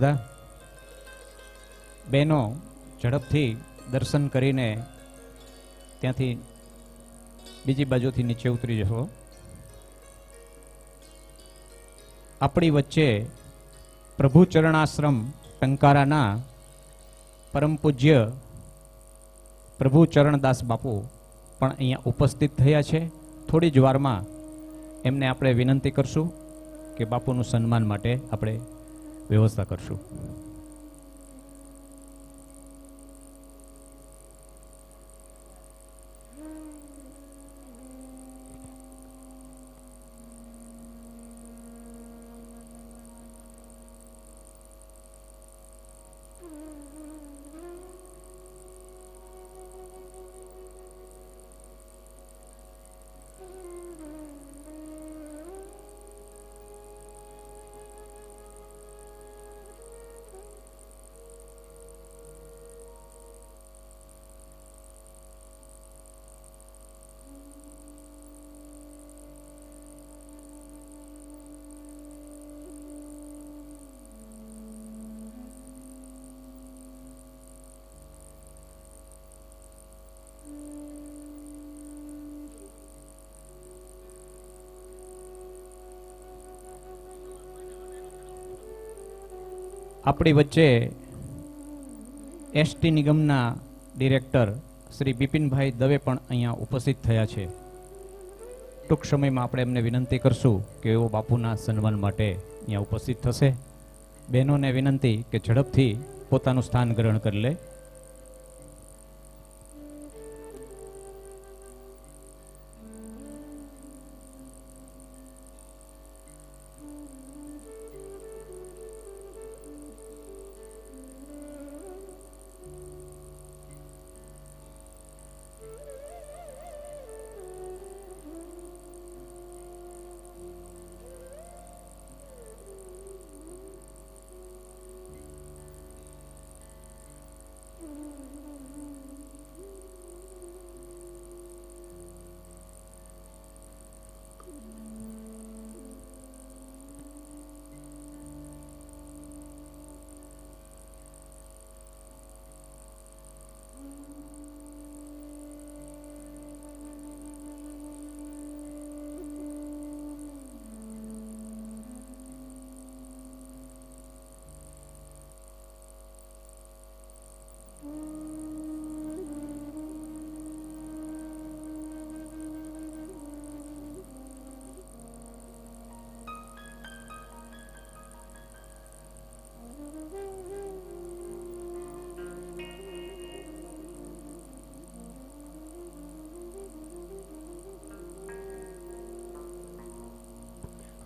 બધા બહેનો ઝડપથી દર્શન કરીને ત્યાંથી બીજી બાજુથી નીચે ઉતરી જશો. આપણી વચ્ચે પ્રભુ ચરણાશ્રમ ટંકારાના પરમ પૂજ્ય પ્રભુ ચરણદાસ બાપુ પણ અહીંયા ઉપસ્થિત થયા છે. થોડી જ વારમાં એમને આપણે વિનંતી કરશું કે બાપુનું સન્માન માટે આપણે વ્યવસ્થા કરશું. આપણી વચ્ચે એસટી નિગમના ડિરેક્ટર શ્રી બિપિનભાઈ દવે પણ અહીંયા ઉપસ્થિત થયા છે. ટૂંક સમયમાં આપણે એમને વિનંતી કરશું કે એઓ બાપુના સન્માન માટે અહીંયા ઉપસ્થિત થશે. બહેનોને વિનંતી કે ઝડપથી પોતાનું સ્થાન ગ્રહણ કરી લે.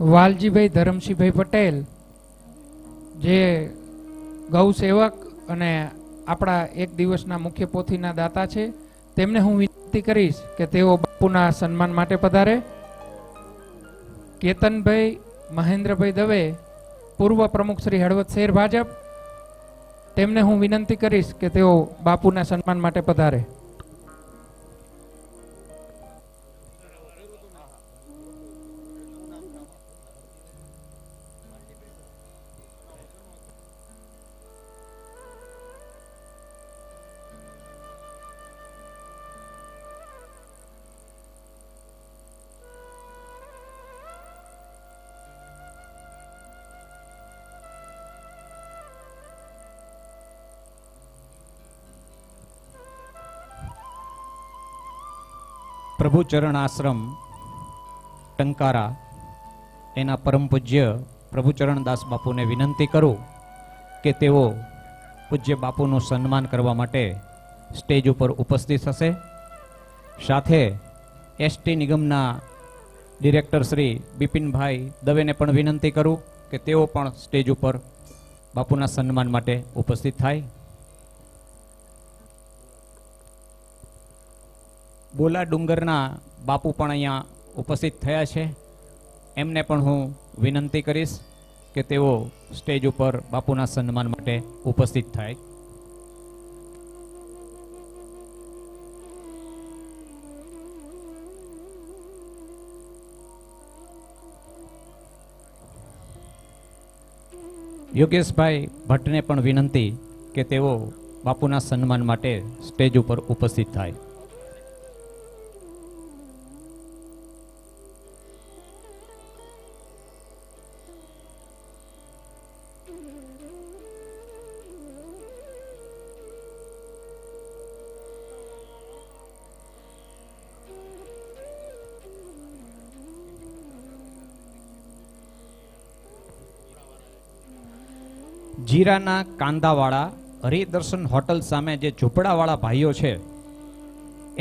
વાલજીભાઈ ધરમસિંહભાઈ પટેલ જે ગૌ સેવક અને આપણા એક દિવસના મુખ્ય પોથીના દાતા છે, તેમને હું વિનંતી કરીશ કે તેઓ બાપુના સન્માન માટે પધારે. કેતનભાઈ મહેન્દ્રભાઈ દવે, પૂર્વ પ્રમુખ શ્રી હળવદ શહેર ભાજપ, તેમને હું વિનંતી કરીશ કે તેઓ બાપુના સન્માન માટે પધારે. પ્રભુ ચરણ આશ્રમ ટંકારા એના પરમ પૂજ્ય પ્રભુ ચરણદાસ બાપુને વિનંતી કરું કે તેઓ પૂજ્ય બાપુનું સન્માન કરવા માટે સ્ટેજ ઉપર ઉપસ્થિત થશે. સાથે એસટી નિગમના ડિરેક્ટર શ્રી બિપિનભાઈ દવેને પણ વિનંતી કરું કે તેઓ પણ સ્ટેજ ઉપર બાપુના સન્માન માટે ઉપસ્થિત થાય. બોલા ડુંગરના બાપુ પણ અહીંયા ઉપસ્થિત થયા છે. એમને પણ હું વિનંતી કરીશ કે તેઓ સ્ટેજ ઉપર બાપુના સન્માન માટે ઉપસ્થિત થાય. યોગેશભાઈ ભટ્ટને પણ વિનંતી કે તેઓ બાપુના સન્માન માટે સ્ટેજ ઉપર ઉપસ્થિત થાય. જીરાના કાંદાવાળા હરિદર્શન હોટલ સામે જે ઝૂંપડાવાળા ભાઈઓ છે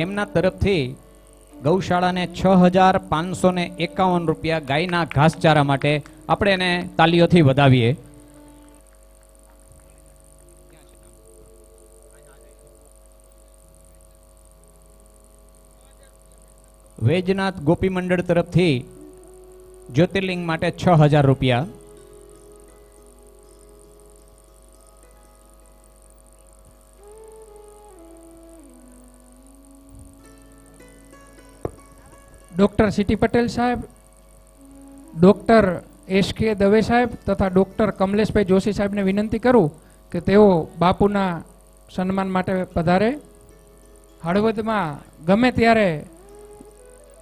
એમના તરફથી ગૌશાળાને 6,551 રૂપિયા ગાયના ઘાસચારા માટે આપણે એને તાલીઓથી વધાવીએ. વૈજનાથ ગોપી મંડળ તરફથી જ્યોતિર્લિંગ માટે 6,000 રૂપિયા. ડૉક્ટર સીટી પટેલ સાહેબ, ડૉક્ટર એસ.કે. દવે સાહેબ તથા ડૉક્ટર કમલેશભાઈ જોશી સાહેબને વિનંતી કરું કે તેઓ બાપુના સન્માન માટે પધારે. હળવદમાં ગમે ત્યારે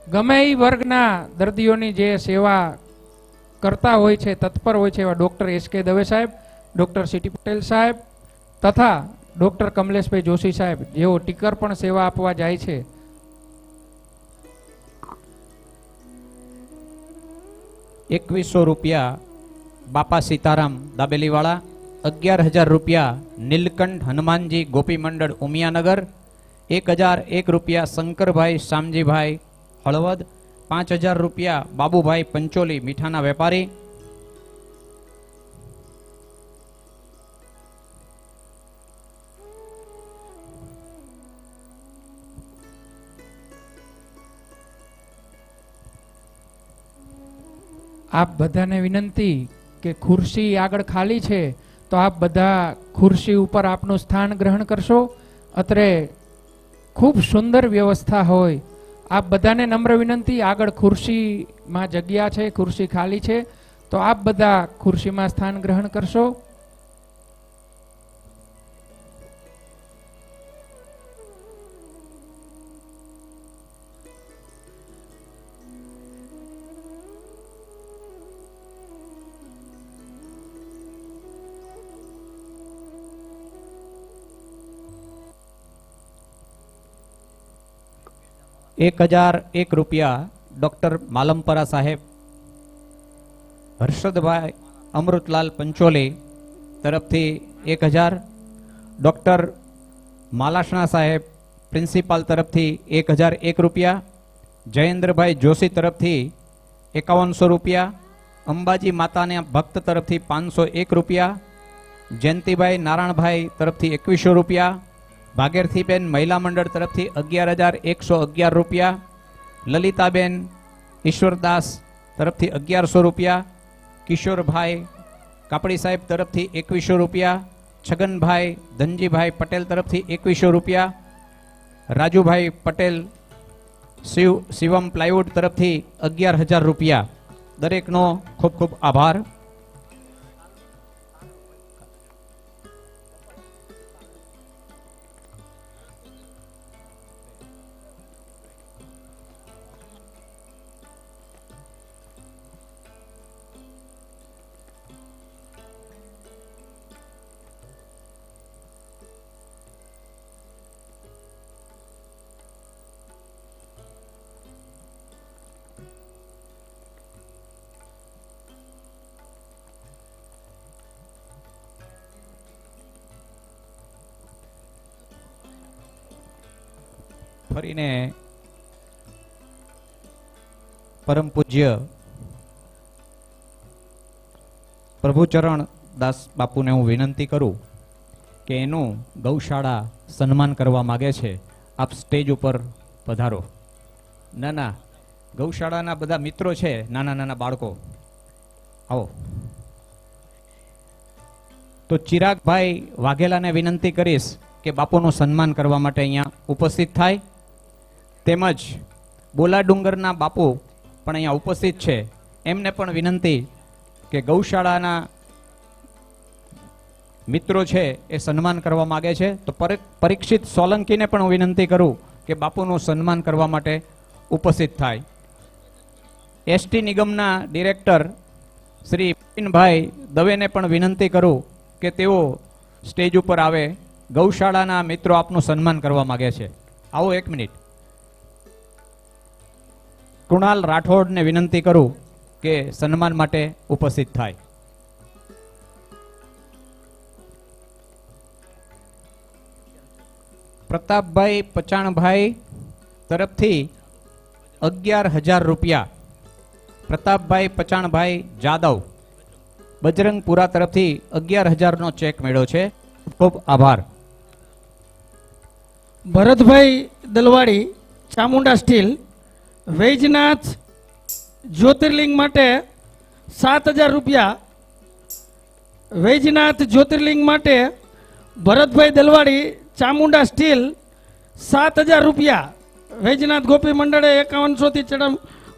ગમે એ વર્ગના દર્દીઓની જે સેવા કરતા હોય છે, તત્પર હોય છે, એવા ડૉક્ટર એસ.કે. દવે સાહેબ, ડૉક્ટર સીટી પટેલ સાહેબ તથા ડૉક્ટર કમલેશભાઈ જોશી સાહેબ જેઓ ટીકર પણ સેવા આપવા જાય છે. 2,100 રૂપિયા બાપા સીતારામ દાબેલીવાળા, 11,000 રૂપિયા નીલકંઠ હનુમાનજી ગોપી મંડળ ઉમિયાનગર, 1,001 રૂપિયા શંકરભાઈ શામજીભાઈ હળવદ, 5,000 રૂપિયા બાબુભાઈ પંચોલી મીઠાના વેપારી, આપ બધાને વિનંતી કે ખુરશી આગળ ખાલી છે તો આપ બધા ખુરશી ઉપર આપનું સ્થાન ગ્રહણ કરશો. અત્રે ખૂબ સુંદર વ્યવસ્થા હોય. આપ બધાને નમ્ર વિનંતી, આગળ ખુરશીમાં જગ્યા છે, ખુરશી ખાલી છે તો આપ બધા ખુરશીમાં સ્થાન ગ્રહણ કરશો. ₹1,001 રૂપિયા ડોક્ટર માલમપરા સાહેબ, હર્ષદભાઈ અમૃતલાલ પંચોલી તરફથી 1,000, ડોક્ટર માલાસણા સાહેબ પ્રિન્સિપાલ તરફથી 1,001 રૂપિયા, જયેન્દ્રભાઈ જોશી તરફથી 5,100 રૂપિયા, અંબાજી માતાના ભક્ત તરફથી 501 રૂપિયા, જયંતિભાઈ નારાયણભાઈ તરફથી 2,100 રૂપિયા, ભાગીરથીબેન મહિલા મંડળ તરફથી 11,111 રૂપિયા, લલિતાબેન ઈશ્વરદાસ તરફથી 1,100 રૂપિયા, કિશોરભાઈ કાપડી સાહેબ તરફથી 2,100 રૂપિયા, છગનભાઈ ધનજીભાઈ પટેલ તરફથી 2,100 રૂપિયા, રાજુભાઈ પટેલ શિવમ પ્લાયવુડ તરફથી 11,000 રૂપિયા. દરેકનો ખૂબ ખૂબ આભાર. ફરીને પરમ પૂજ્ય પ્રભુચરણ દાસ બાપુને હું વિનંતી કરું કે એનું ગૌશાળા સન્માન કરવા માગે છે. આપ સ્ટેજ ઉપર પધારો. નાના ગૌશાળાના બધા મિત્રો છે, નાના નાના બાળકો આવો. તો ચિરાગભાઈ વાઘેલાને વિનંતી કરીશ કે બાપુનું સન્માન કરવા માટે અહીંયા ઉપસ્થિત થાય. તેમજ બોલા ડુંગરના બાપુ પણ અહીંયા ઉપસ્થિત છે, એમને પણ વિનંતી કે ગૌશાળાના મિત્રો છે એ સન્માન કરવા માગે છે. તો પરીક્ષિત સોલંકીને પણ હું વિનંતી કરું કે બાપુનું સન્માન કરવા માટે ઉપસ્થિત થાય. એસટી નિગમના ડિરેક્ટર શ્રી ભાઈ દવેને પણ વિનંતી કરું કે તેઓ સ્ટેજ ઉપર આવે. ગૌશાળાના મિત્રો આપનું સન્માન કરવા માગે છે. આવો 1 મિનિટ. કૃણાલ રાઠોડને વિનંતી કરું કે સન્માન માટે ઉપસ્થિત થાય. પ્રતાપભાઈ પચાણભાઈ તરફથી 11,000 રૂપિયા પ્રતાપભાઈ પચાણભાઈ જાદવ બજરંગપુરા તરફથી 11,000 નો ચેક મળ્યો છે. ખૂબ આભાર. ભરતભાઈ દલવાડી ચામુંડા સ્ટીલ વૈજનાથ જ્યોતિર્લિંગ માટે 7,000 રૂપિયા. વૈજનાથ જ્યોતિર્લિંગ માટે ભરતભાઈ દલવાડી ચામુંડા સ્ટીલ 7,000 રૂપિયા. વૈજનાથ ગોપી મંડળે 5100 થી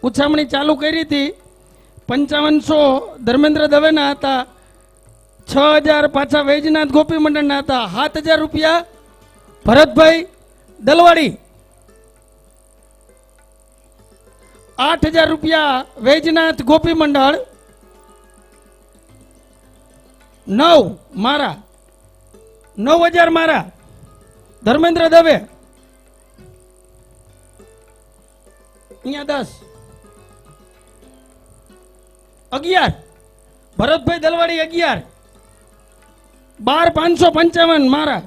ઉછામણી ચાલુ કરી હતી. 5500 ધર્મેન્દ્ર દવેના હતા. 6,000 પાછા વૈજનાથ ગોપી મંડળના હતા. 7,000 રૂપિયા ભરતભાઈ દલવાડી. 8,000 રૂપિયા વૈજનાથ ગોપી મંડળ. 9 મારા 9,000 મારા ધર્મેન્દ્ર દવે. અહીંયા 10 11 ભરતભાઈ દલવાડી 11 12,555 મારા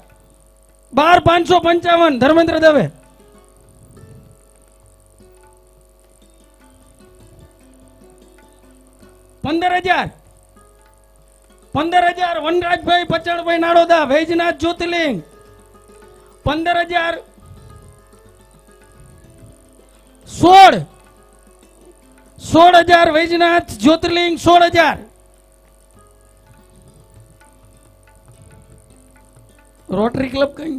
12,555 ધર્મેન્દ્ર દવે. 15,000 વનરાજભાઈ પચાણભાઈ નાડોદા વૈજનાથ જ્યોતિર્લિંગ. 15,000 16,000 વૈજનાથ જ્યોતિર્લિંગ. 16,000 રોટરી ક્લબ કઈ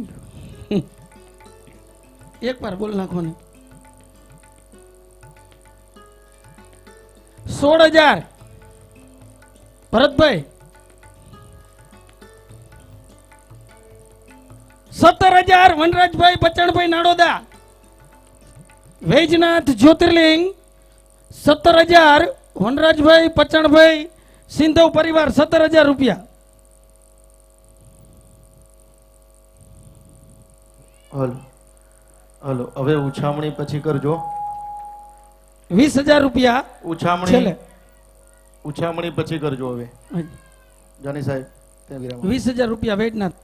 એક વાર બોલ નાખો ને. 16,000 ભરતભાઈ. 17,000 વનરાજભાઈ પચાણભાઈ નાડોદા વૈજનાથ જ્યોતિર્લિંગ. 17,000 વનરાજભાઈ પચાણભાઈ સિંધવ પરિવાર. 17,000 રૂપિયા. હલો હલો હવે ઉછામણી પછી કરજો. 20,000 રૂપિયા છેલ્લે. ઉછામણી પછી કરજો. હવે જાની સાહેબ ત્યાં વિરામ. 20,000 રૂપિયા વૈજનાથ.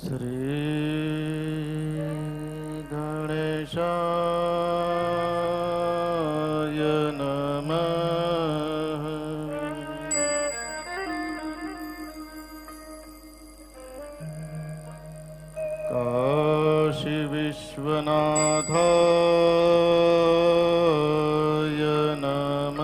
શ્રી ગણેશાય નમઃ. કાશી વિશ્વનાથાય નમઃ.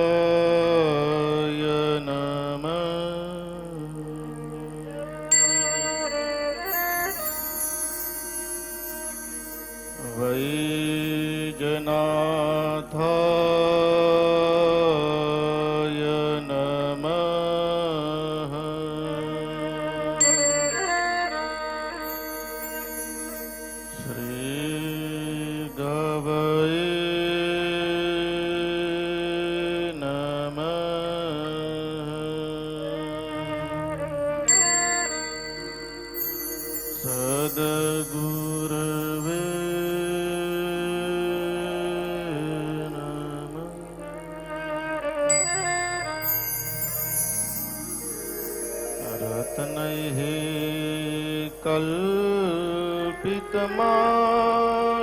શરણેશ્વરાય નમઃ. વૈજનાથાય નમઃ. શ્રી ગવૈ સદગુરવે નમઃ. રત્નૈ કલ્પિતમા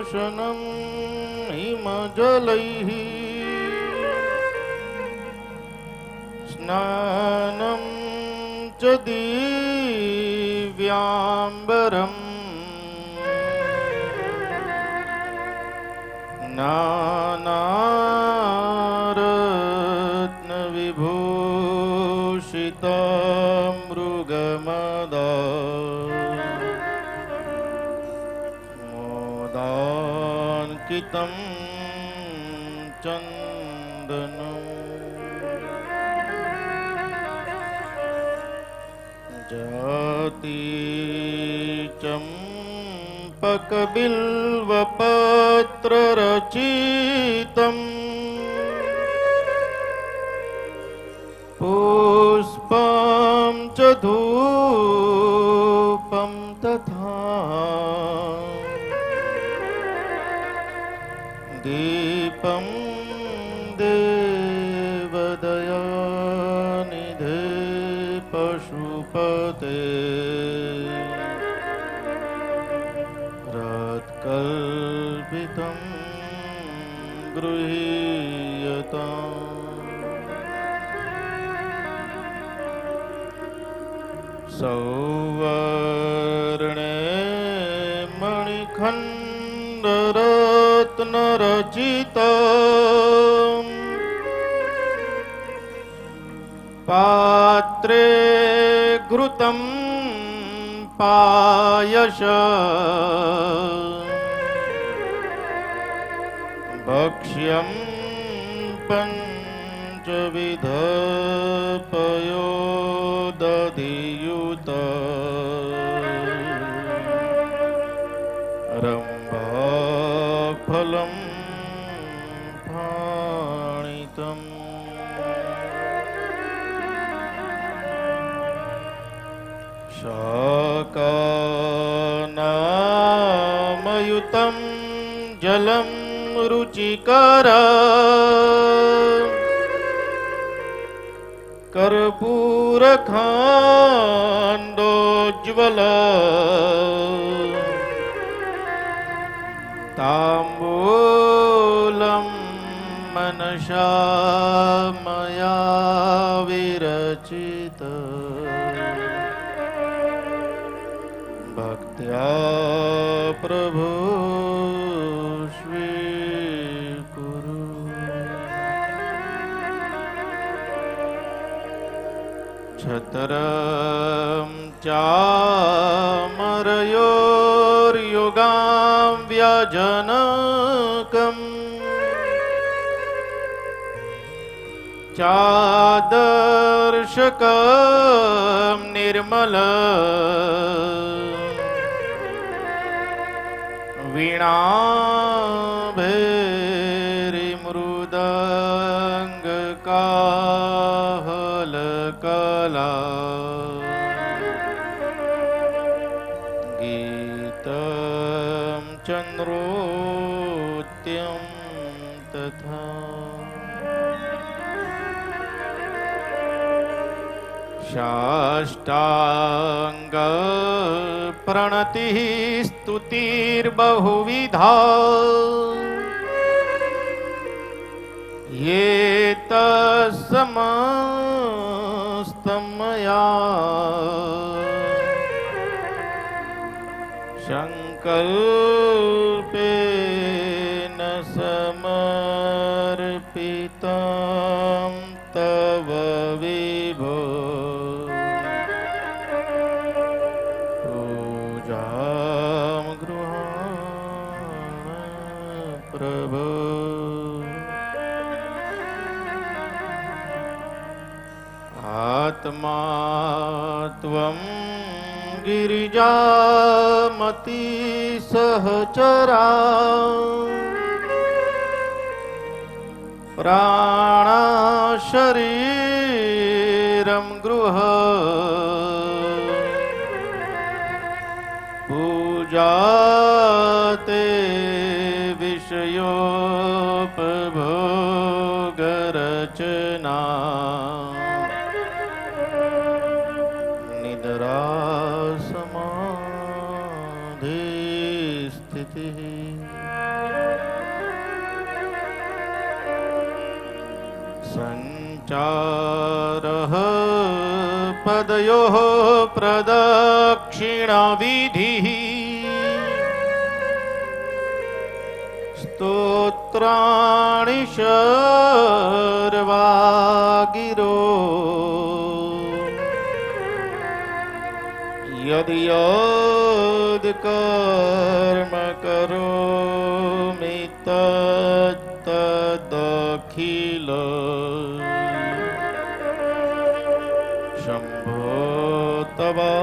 शनं हिमजलैः स्नानं च दिव्याम्बरम् नानारत्नविभूषितं मृगमदा मोदान्कितं चन्दनम् जाति चम्पकबिल्वपत्ररचितम् पुष्पं च धूपं तथा दीपं देवदयानिधे पशुपते रत्कल्पितं गृहीयताम् सौवर्णे मणिखण्डरत्नरचितम् पात्रे घृतं पायश भक्ष्यं पञ्चविध पयोदधियुत रम्भाफलं फाणितम् शाकानामयुतं जलं रुचिकर कर्पूरखाण्डोज्ज्वल ताम्बूलं मनसा मया विरचित भक्त्या प्रभु स्वीकुरु छत्रं चामरयोर्युगां व्यजनकम् चादर्शकं निर्मल वीणाभेरिमृदङ्गकाहलकला गीतं चन्द्रोत्यं तथा साष्टांग प्रणतिः स्तुतिर्बहुविधा ये तत्समस्तं मया संकल्पेन समर्पितं तव विभो पूजां गृहाण प्रभो आत्मा त्वं गिरिजामति सहचरा प्राणशरीरं गृह पूजाते विषयोपभोगरचना निद्रा समाधि स्थितिः सञ्चारः पदयोः प्रदक्षिणाविधिः स्तोत्राणि शर्वा गिरो यद् यद् कर्म करोमि तत्तदखिल शम्भो तवाराधनम्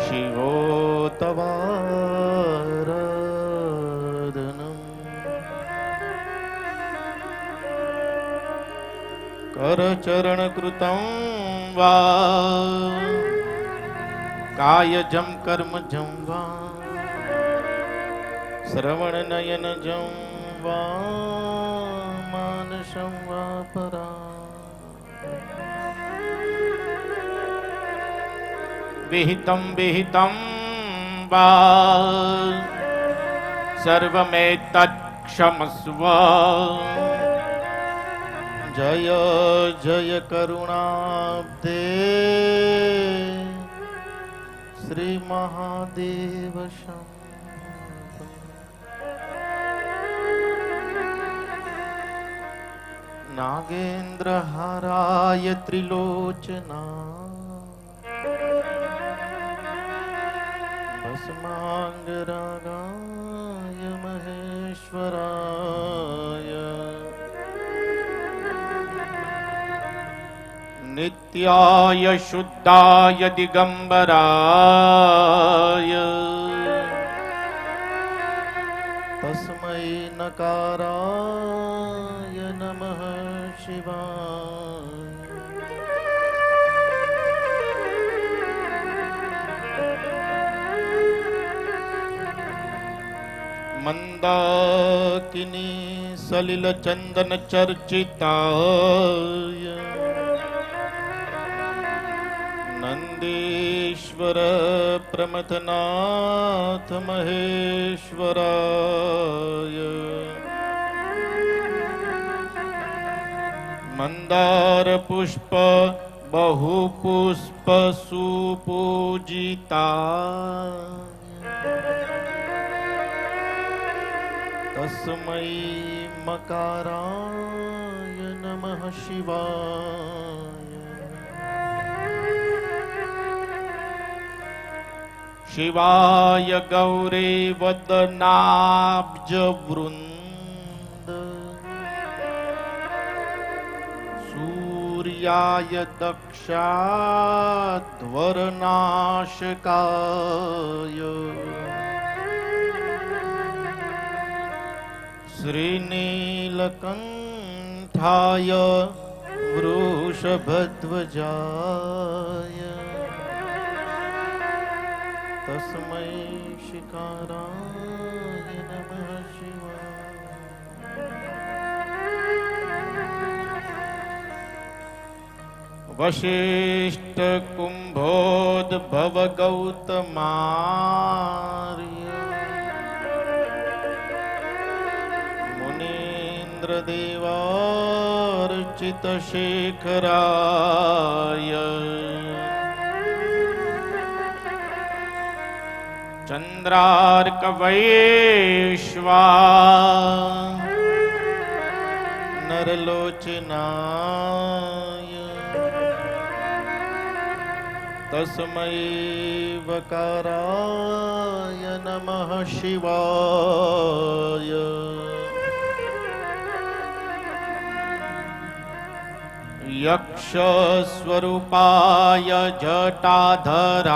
शिवो तवाराधनम् करचरणकृतं वा कायजं कर्मजं वा श्रवणनयनजं वा मानसं वा परा विहितं विहितं वा सर्वमेतत्क्षमस्व जय जय करुणाब्दे श्री महादेव शंभो। नागेन्द्रहाराय त्रिलोचना भस्मांगरागाय महेश्वराय नित्याय शुद्धाय दिगंबराय तस्मै नकाराय नमः शिवाय। मंदाकिनी सलिल चंदन चर्चिताय नंदीश्वर प्रमथनाथ महेश्वराय मंदार पुष्प बहुपुष्प सुपूजिताय तस्मै मकाराय नमः शिवाय। शिवाय गौरी वदनाब्ज वृंद सूर्याय दक्षाध्वरनाशकाय श्रीनीलकंठाय वृषभध्वजाय तस्मै शिकाराय नमः शिवाय। वशिष्ठ कुंभोद्भव गौतमार्य मुनीन्द्र देवार्चित शेखराय चंद्रार्कवैश्वा नरलोचनाय तस्मै वकाराय नमः शिवाय। यक्षस्वरूपाय जटाधराय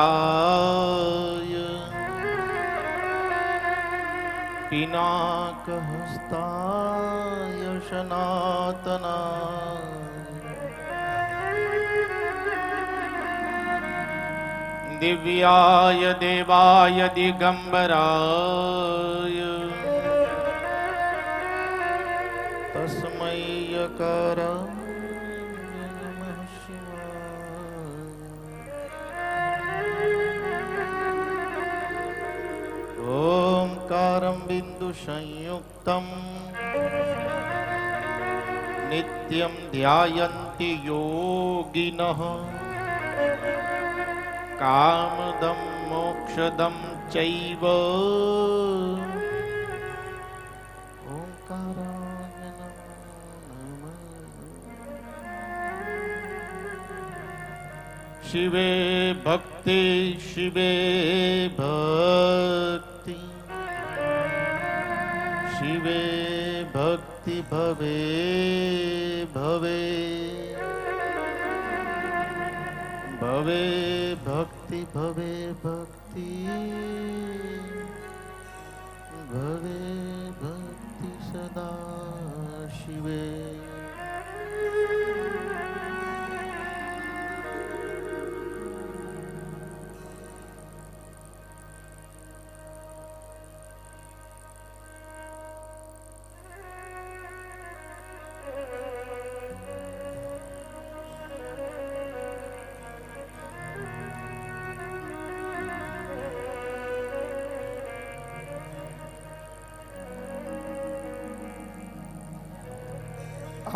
पिनाकहस्ताय सनातनाय दिव्याय देवाय दिगंबराय तस्मै यकाराय नमः शिवाय। ओम ओंकारं बिंदु संयुक्तं नित्यं ध्यायन्ति योगिनः कामदं मोक्षदं चैव ओंकाराय नमः। शिवे भक्ति शिवे भक्ति शिवे भक्ति भवे भवे भवे भक्ति भवे भक्ति भवे भक्ति सदा शिवे।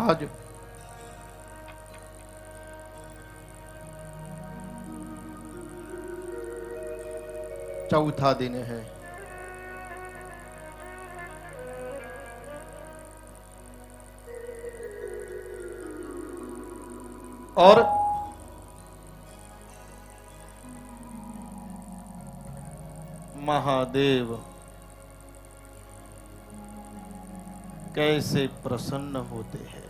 आज चौथा दिन है और महादेव कैसे प्रसन्न होते हैं,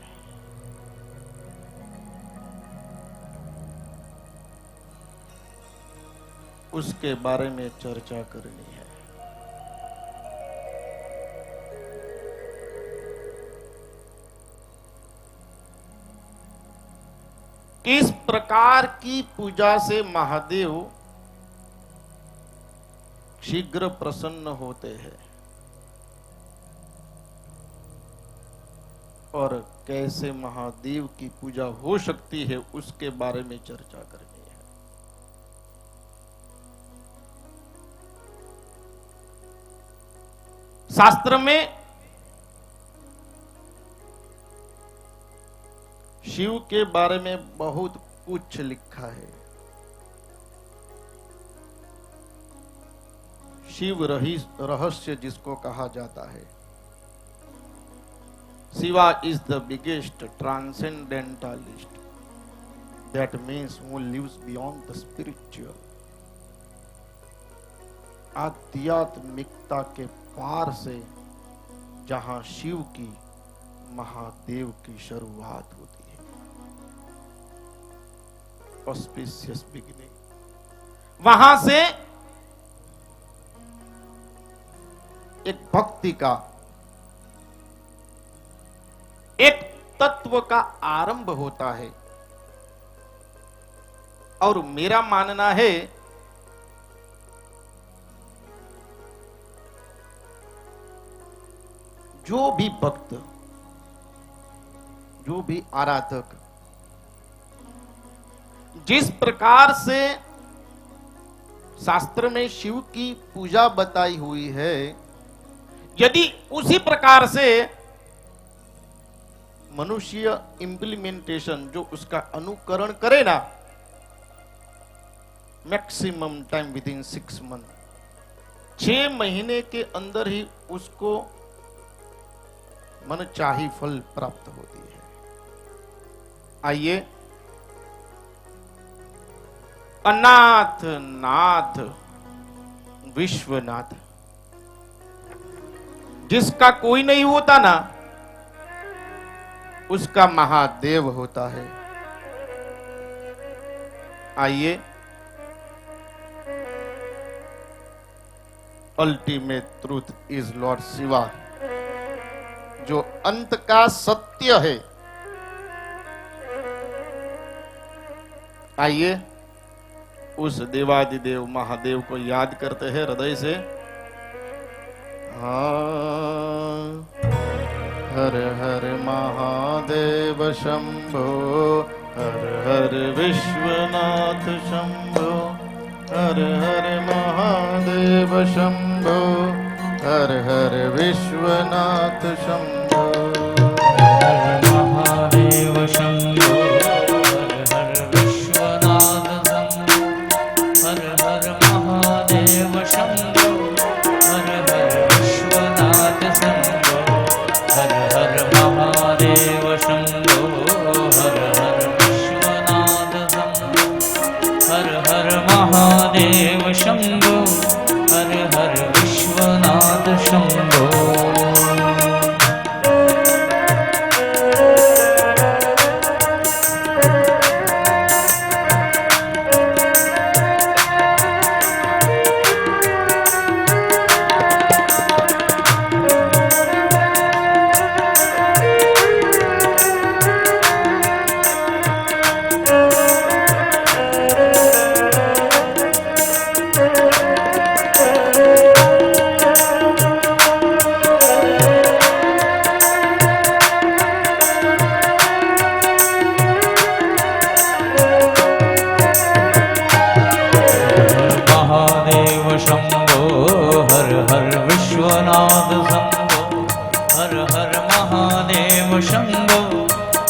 उसके बारे में चर्चा करनी है। किस प्रकार की पूजा से महादेव शीघ्र प्रसन्न होते हैं और कैसे महादेव की पूजा हो सकती है, उसके बारे में चर्चा करनी है। शास्त्र में शिव के बारे में बहुत कुछ लिखा है। शिव रहस्य जिसको कहा जाता है। Shiva is the biggest transcendentalist. That means who lives beyond the spiritual. आध्यात्मिकता के पार से जहां शिव की, महादेव की शुरुआत होती है। Auspicious beginning. वहां से एक भक्ति का, एक तत्व का आरंभ होता है। और मेरा मानना है जो भी भक्त, जो भी आराधक जिस प्रकार से शास्त्र में शिव की पूजा बताई हुई है, यदि उसी प्रकार से मनुष्य इंप्लीमेंटेशन, जो उसका अनुकरण करे ना, maximum time with in 6 month, 6 महीने के अंदर ही उसको मन चाही फल प्राप्त होती है। आइए अनाथ नाथ विश्वनाथ, जिसका कोई नहीं होता ना, उसका महादेव होता है। आइए ultimate truth is Lord Shiva, जो अंत का सत्य है। आइए उस देवादिदेव महादेव को याद करते हैं हृदय से। हाँ, हर हर महादेव शंभो, हर हर विश्वनाथ शंभो, हर हर महादेव शंभो, हर हर विश्वनाथ शंभो। महादेव शंभो हर हर विश्वनाथ शंभो हर हर महादेव शंभो हर हर विश्वनाथ शंभो हर हर महादेव शंभो हर हर विश्वनाथ शंभो हर हर महादेव शंभो हर हर विश्वनाथ शंभो।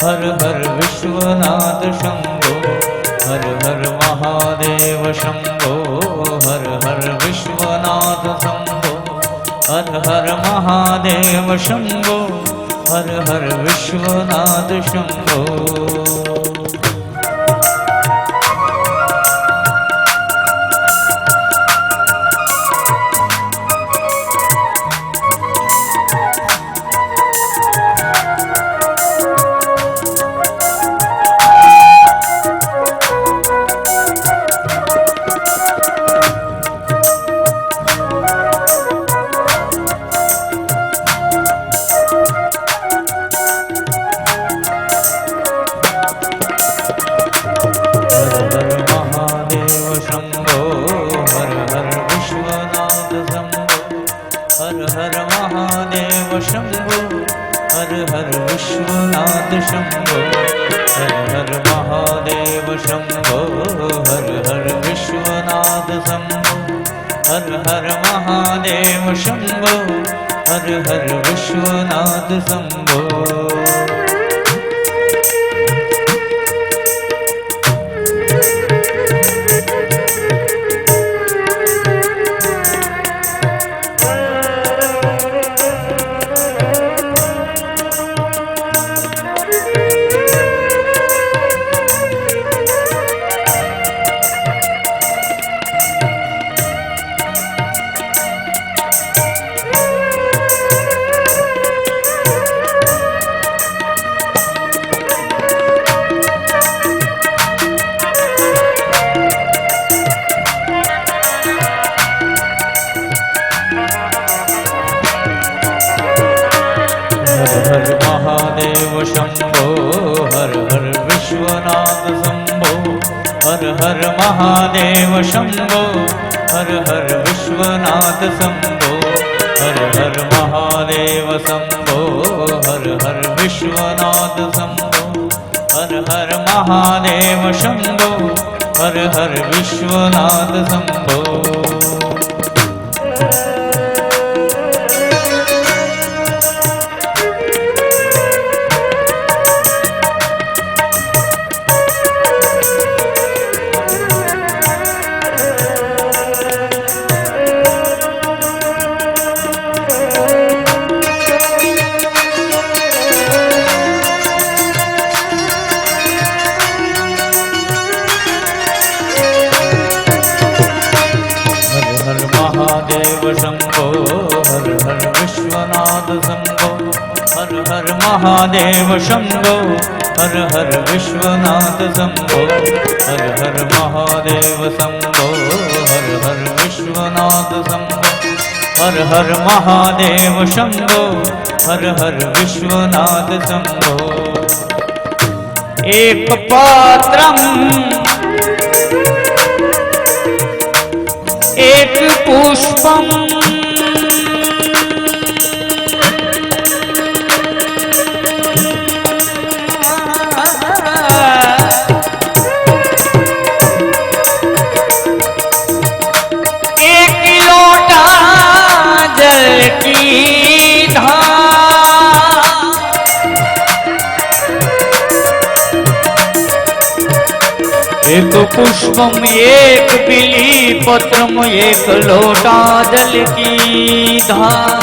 हर हर विश्वनाथ शंभो हर हर महादेव शंभो हर हर विश्वनाथ शंभो हर हर महादेव शंभो हर हर विश्वनाथ शंभो। हर हर महादेव शंभो हर हर विश्वनाथ शंभो हर हर महादेव शंभो हर हर विश्वनाथ शंभो हर हर महादेव शंभो हर हर विश्वनाथ शंभो। हर महादेव शंभो हर हर विश्वनाथ शंभो हर हर महादेव शंभो हर हर विश्वनाथ शंभो हर हर महादेव शंभो हर हर विश्वनाथ शंभो हर हर महादेव शंभो हर हर विश्वनाथ शंभो। महादेव शंभो हर हर विश्वनाथ शंभो हर हर महादेव शंभो हर हर विश्वनाथ शंभो हर हर महादेव शंभो हर हर विश्वनाथ शंभो हर हर महादेव शंभो हर हर विश्वनाथ शंभो। एक पात्रम एक पुष्पम एक लोटा जल पुष्पम एक बिली पत्रम एक लोटा जल की धार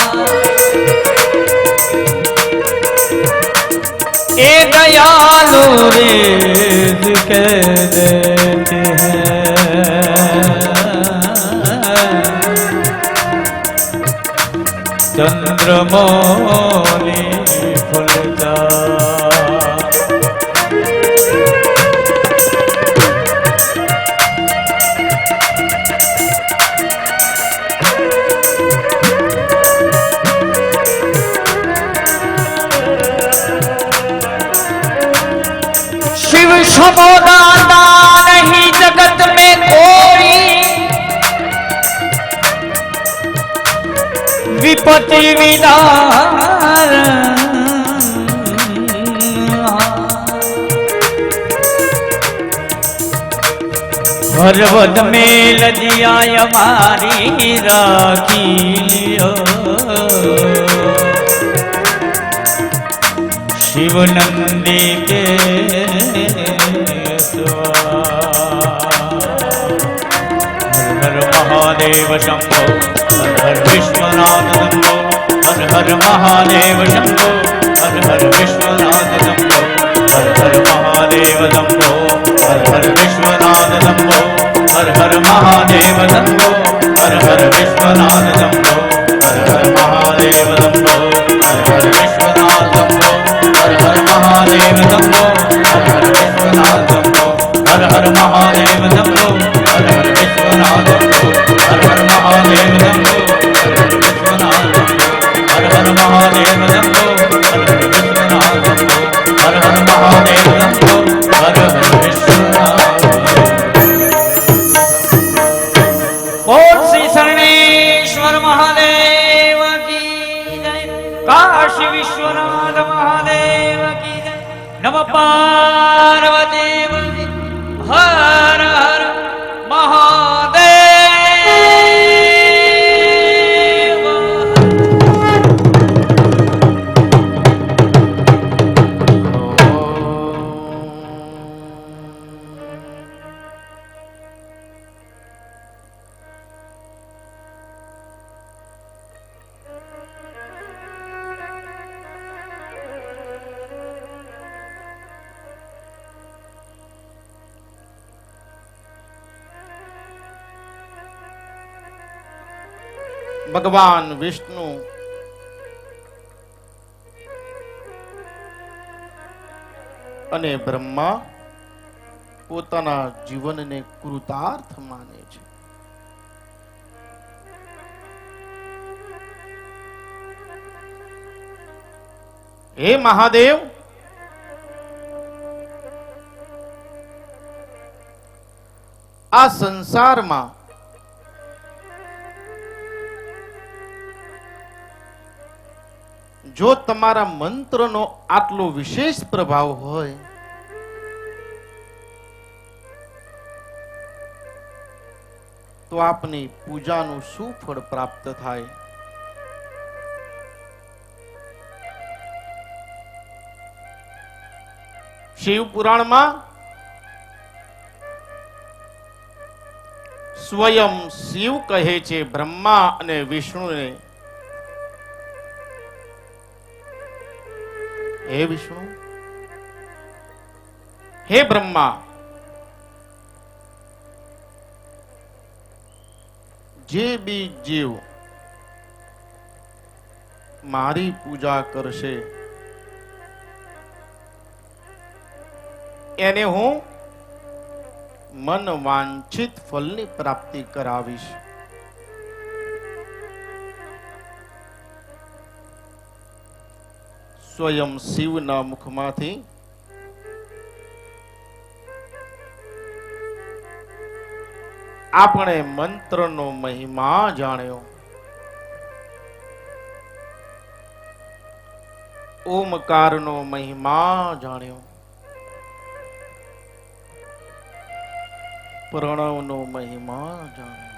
ए दयालु रेज के देते हैं चंद्रमौली फुलता शिव समोदाता नहीं जगत में कोई विपत्ति विदार हरवद में लजिया हमारी राखी लियो शिव नंदी के हर हर महादेव शंभो हर हर विश्वनाथ शंभो हर हर महादेव शंभो हर हर विश्वनाथ शंभो हर हर महादेव शंभो हर हर विश्वनाथ शंभो हर हर महादेव शंभो हर हर विश्वनाथ शंभो हर हर महादेव शंभो हर हर विश्वनाथ शंभो हर हर महादेव शंभो हर हर विश्वनाथ शंभो हर हर महादेव शंभो हर हर विश्वनाथ शंभो हर हर महादेव शंभो हर हर विश्वनाथ शंभो हर हर महादेव शंभो हर हर विश्वनाथ शंभो हर हर महादेव शंभो हर हर विश्वनाथ बोल श्री शरणेश्वर महादेव की जय काशी विश्वनाथ महादेव की जय नमः पार्वती हर हर महादेव ભગવાન વિષ્ણુ અને બ્રહ્મા પોતાના જીવનને કૃતાર્થ માને છે. હે મહાદેવ, આ સંસારમાં જો તમારા મંત્રનો આટલો વિશેષ પ્રભાવ હોય તો આપની પૂજાનું શું ફળ પ્રાપ્ત થાય? શિવ પુરાણમાં સ્વયં શિવ કહે છે બ્રહ્મા અને વિષ્ણુને, હે વિષ્ણુ, હે બ્રહ્મા, જે બી જીવ મારી પૂજા કરશે એને હું મન વાંછિત ફળની પ્રાપ્તિ કરાવીશ. સ્વયં શિવના મુખમાંથી આપણે મંત્રનો મહિમા જાણ્યો. ઓમકારનો મહિમા જાણ્યો, પ્રણવનો મહિમા જાણ્યો.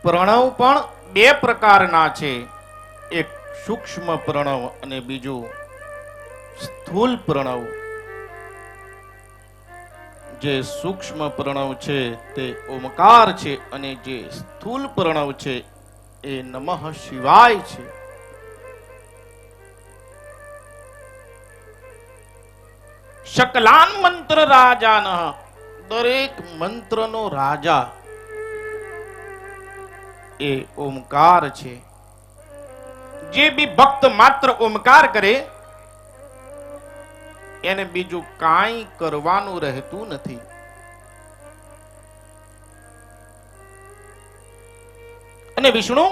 પ્રણવ પણ બે પ્રકારના છે, એક સૂક્ષ્મ પ્રણવ અને બીજું સ્થૂલ પ્રણવ, જે સૂક્ષ્મ પ્રણવ છે તે ઓમકાર છે, અને જે સ્થૂલ પ્રણવ છે એ નમઃ શિવાય છે. શકલાન મંત્ર રાજાન, દરેક મંત્રનો રાજા એ ઓમકાર છે. જે બી ભક્ત માત્ર ઓમકાર કરે એને બીજું કાંઈ કરવાનું રહેતું નથી. અને વિષ્ણુ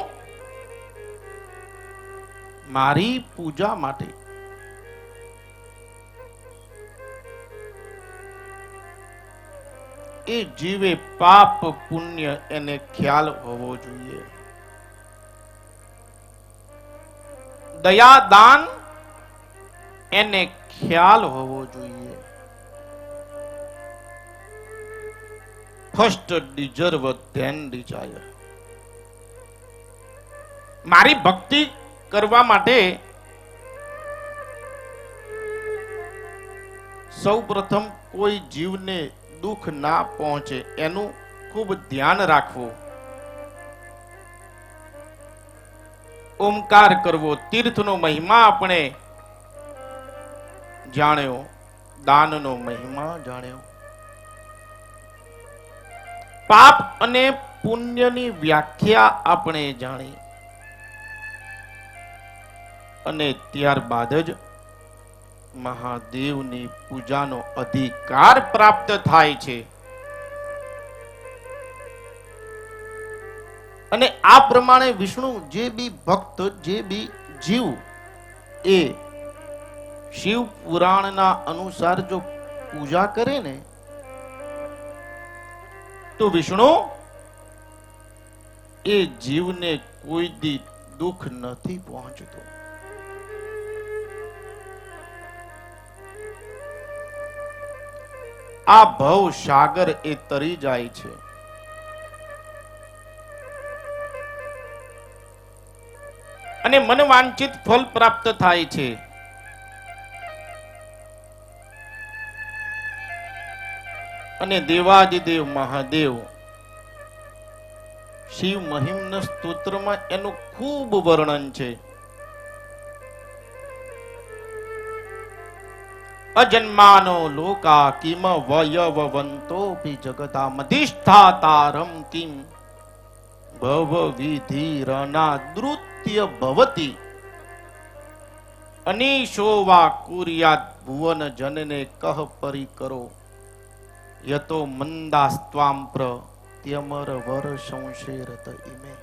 મારી પૂજા માટે એ જીવે પાપ પુણ્ય એને ખ્યાલ હોવો જોઈએ. દયા દાન એને ખ્યાલ હોવો જોઈએ. First deserve then desire. મારી ભક્તિ કરવા માટે સૌ પ્રથમ કોઈ જીવને દુઃખ ના પહોંચે એનું ખૂબ ધ્યાન રાખવું. ઓમકાર કરવો, તીર્થનો મહિમા આપણે જાણ્યો, દાનનો મહિમા જાણ્યો, પાપ અને પુણ્યની વ્યાખ્યા આપણે જાણી, અને ત્યારબાદ જ મહાદેવની પૂજાનો અધિકાર પ્રાપ્ત થાય છે. અને આ પ્રમાણે વિષ્ણુ જે બી ભક્ત, જે બી જીવ એ શિવ પુરાણના અનુસાર જો પૂજા કરે ને તો વિષ્ણુ એ જીવને કોઈ દી દુઃખ નથી પહોંચતું. આ ભવ સાગર એ તરી જાય છે. અને મનવાંછિત ફળ પ્રાપ્ત થાય છે. અને દેવાદિદેવ મહાદેવ શિવ મહિમ્ન સ્તોત્રમાં એનું ખૂબ વર્ણન છે. અજન્માનો લોકા કિમ વયવવંતોપી જગતા મધિષ્ઠાતારમ કિમ ભવ વિધિરના દૃત્ય ભવતી અનીશો વા કુર્યાત ભુવન જનને કહ પરિકરો યતો મંદાસ્ત્વામ પ્રત્યમર વર સંશેરત ઇમે.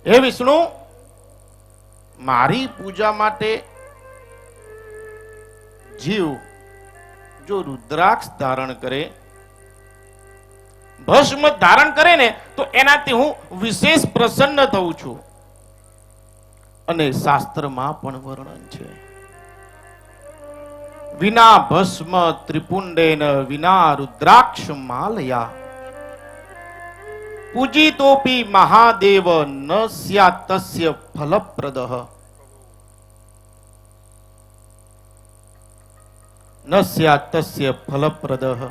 હે વિષ્ણુ, મારી પૂજા માટે જીવ જો રુદ્રાક્ષ ધારણ કરે, ભસ્મ ધારણ કરે ને તો એનાથી હું વિશેષ પ્રસન્ન થઉં છું. અને શાસ્ત્રમાં પણ વર્ણન છે, વિના ભસ્મ ત્રિપુંડેન વિના રુદ્રાક્ષ માલયા પૂજિતોપી મહાદેવ ન સ્યાત તસ્ય ફલપ્રદઃ. ન સ્યાત તસ્ય ફલપ્રદઃ.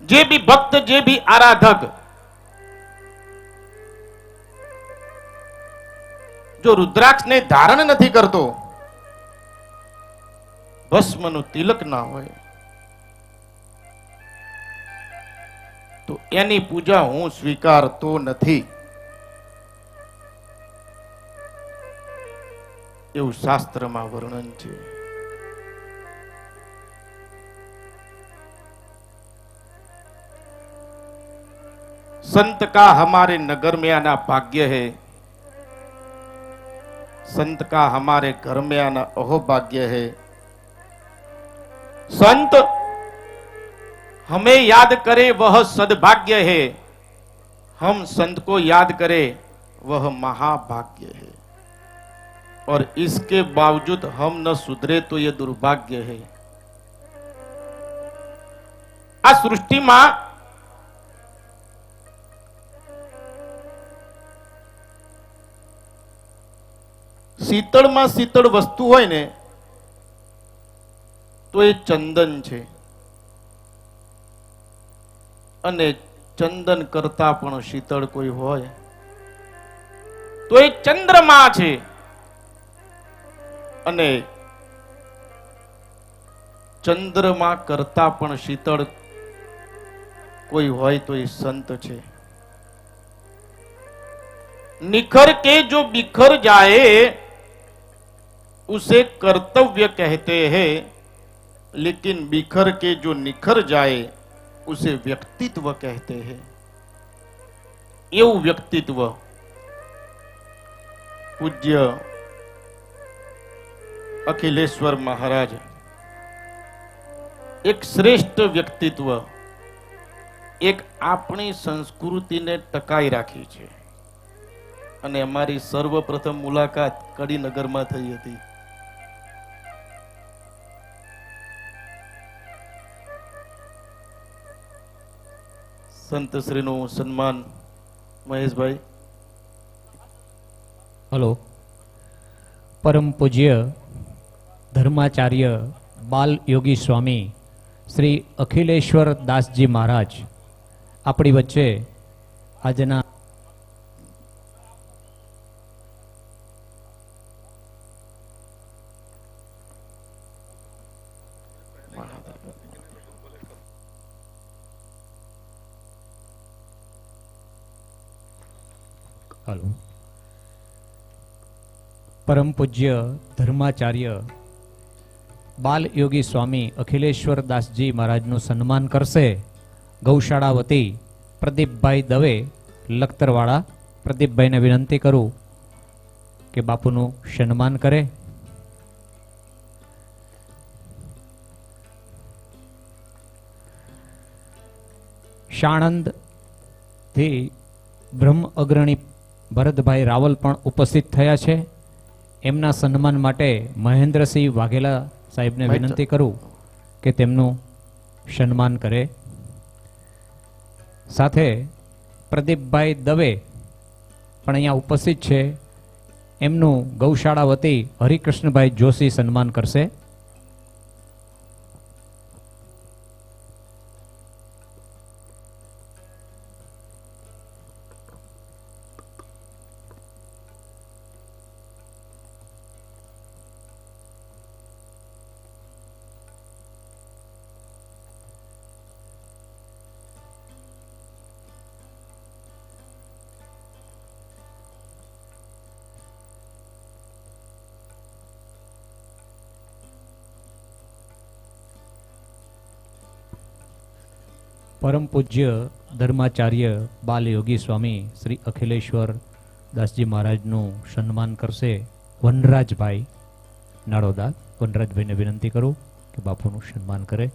જે બી ભક્ત, જે બી આરાધક જો રુદ્રાક્ષને ધારણ નથી કરતો, ભસ્મનું તિલક ના હોય, તો એની પૂજા હું સ્વીકારતો નથી. એવું શાસ્ત્રમાં વર્ણન છે. संत का हमारे नगर में आना भाग्य है, संत का हमारे घर में आना अहोभाग्य है. संत हमें याद करे वह सद्भाग्य है, हम संत को याद करें वह महाभाग्य है. और इसके बावजूद हम न सुधरे तो यह दुर्भाग्य है. आ सृष्टि में શીતળમાં શીતળ વસ્તુ હોય ને તો એ ચંદન છે, અને ચંદન કરતા પણ શીતળ કોઈ હોય તો એ ચંદ્રમા છે, અને ચંદ્રમા કરતા પણ શીતળ કોઈ હોય તો એ સંત છે। निखर के जो बिखर जाए उसे कर्तव्य कहते हैं, लेकिन बिखर के जो निखर जाए उसे व्यक्तित्व कहते हैं। એવું વ્યક્તિત્વ પૂજ્ય અખિલેશ્વર મહારાજ એક શ્રેષ્ઠ વ્યક્તિત્વ, એક આપણી સંસ્કૃતિને ટકાઈ રાખી છે। અને અમારી સર્વપ્રથમ મુલાકાત કડીનગરમાં થઈ હતી। સંતશ્રીનું સન્માન મહેશભાઈ। હલો, પરમ પૂજ્ય ધર્માચાર્ય બાલ યોગી સ્વામી શ્રી અખિલેશ્વર દાસજી મહારાજ આપણી વચ્ચે આજના હલો, પરમ પૂજ્ય ધર્માચાર્ય બાલ યોગી સ્વામી અખિલેશ્વર દાસજી મહારાજનું સન્માન કરશે ગૌશાળા વતી પ્રદીપભાઈ દવે લખતરવાળા। પ્રદીપભાઈને વિનંતી કરું કે બાપુનું સન્માન કરે। સાણંદ થી બ્રહ્મ અગ્રણી ભરતભાઈ રાવલ પણ ઉપસ્થિત થયા છે। એમના સન્માન માટે મહેન્દ્રસિંહ વાઘેલા સાહેબને વિનંતી કરું કે તેમનું સન્માન કરે। સાથે પ્રદીપભાઈ દવે પણ અહીંયા ઉપસ્થિત છે, એમનું ગૌશાળા વતી હરિકૃષ્ણભાઈ જોશી સન્માન કરશે। પરમ પૂજ્ય ધર્માચાર્ય બાલ યોગી સ્વામી શ્રી અખિલેશ્વર દાસજી મહારાજનું સન્માન કરશે વનરાજભાઈ નાળોદા। વનરાજભાઈને વિનંતી કરું કે બાપુનું સન્માન કરે।